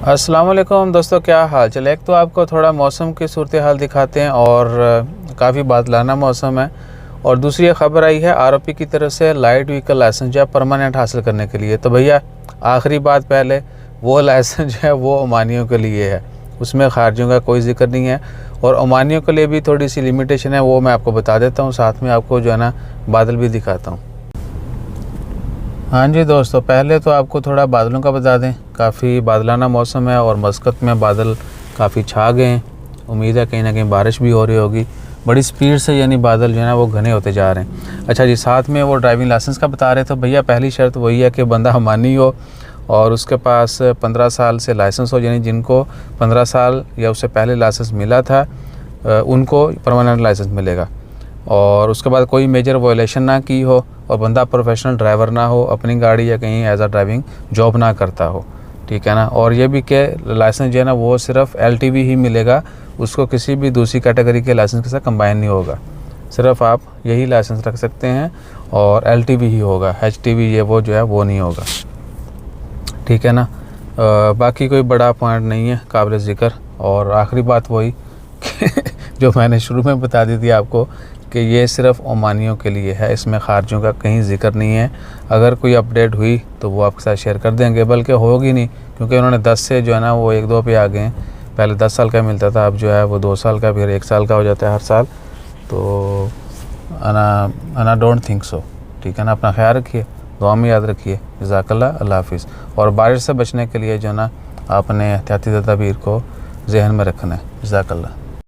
अस्सलाम वालेकुम दोस्तों, क्या हाल चल। एक तो आपको थोड़ा मौसम की सूरत हाल दिखाते हैं और काफ़ी बादलाना मौसम है। और दूसरी ख़बर आई है आरओपी की तरफ से लाइट व्हीकल लाइसेंस जो है परमानेंट हासिल करने के लिए। तो भैया आखिरी बात पहले, वो लाइसेंस जो है वो ओमानियों के लिए है, उसमें खारजियों का कोई ज़िक्र नहीं है। और ओमानियों के लिए भी थोड़ी सी लिमिटेशन है, वो मैं आपको बता देता हूँ, साथ में आपको जो है ना बादल भी दिखाता हूँ। हाँ जी दोस्तों, पहले तो आपको थोड़ा बादलों का बता दें। काफ़ी बादलाना मौसम है और मस्कत में बादल काफ़ी छा गए हैं। उम्मीद है कहीं ना कहीं बारिश भी हो रही होगी बड़ी स्पीड से, यानी बादल जो है ना वो घने होते जा रहे हैं। अच्छा जी, साथ में वो ड्राइविंग लाइसेंस का बता रहे थे भैया। पहली शर्त वही है कि बंदा हमानी हो और उसके पास 15 साल से लाइसेंस हो, यानी जिनको 15 साल या उससे पहले लाइसेंस मिला था उनको परमानेंट लाइसेंस मिलेगा। और उसके बाद कोई मेजर वायलेशन ना की हो और बंदा प्रोफेशनल ड्राइवर ना हो, अपनी गाड़ी या कहीं एज आ ड्राइविंग जॉब ना करता हो, ठीक है ना। और ये भी कि लाइसेंस जो है ना वो सिर्फ एलटीवी ही मिलेगा, उसको किसी भी दूसरी कैटेगरी के लाइसेंस के साथ कंबाइन नहीं होगा। सिर्फ आप यही लाइसेंस रख सकते हैं और एलटीवी ही होगा, एचटीवी ये वो जो है वो नहीं होगा, ठीक है ना। बाकी कोई बड़ा पॉइंट नहीं है काबिल ज़िक्र। और आखिरी बात वही जो मैंने शुरू में बता दी थी आपको कि ये सिर्फ ओमानियों के लिए है, इसमें खारजियों का कहीं ज़िक्र नहीं है। अगर कोई अपडेट हुई तो वो आपके साथ शेयर कर देंगे, बल्कि होगी नहीं, क्योंकि उन्होंने 10 से जो है ना वो 1-2 पे आ गए हैं। पहले 10 साल का मिलता था, अब जो है वो 2 साल का, फिर 1 साल का हो जाता है हर साल। तो अना डोंट थिंक सो, ठीक है ना। अपना ख्याल रखिए, दुआ में याद रखिए। जज़ाकल्लाह, अल्लाह हाफिज़। और बारिश से बचने के लिए जो ना आपने एहतियाती तदाबीर को जहन में रखना है। जज़ाकल्लाह।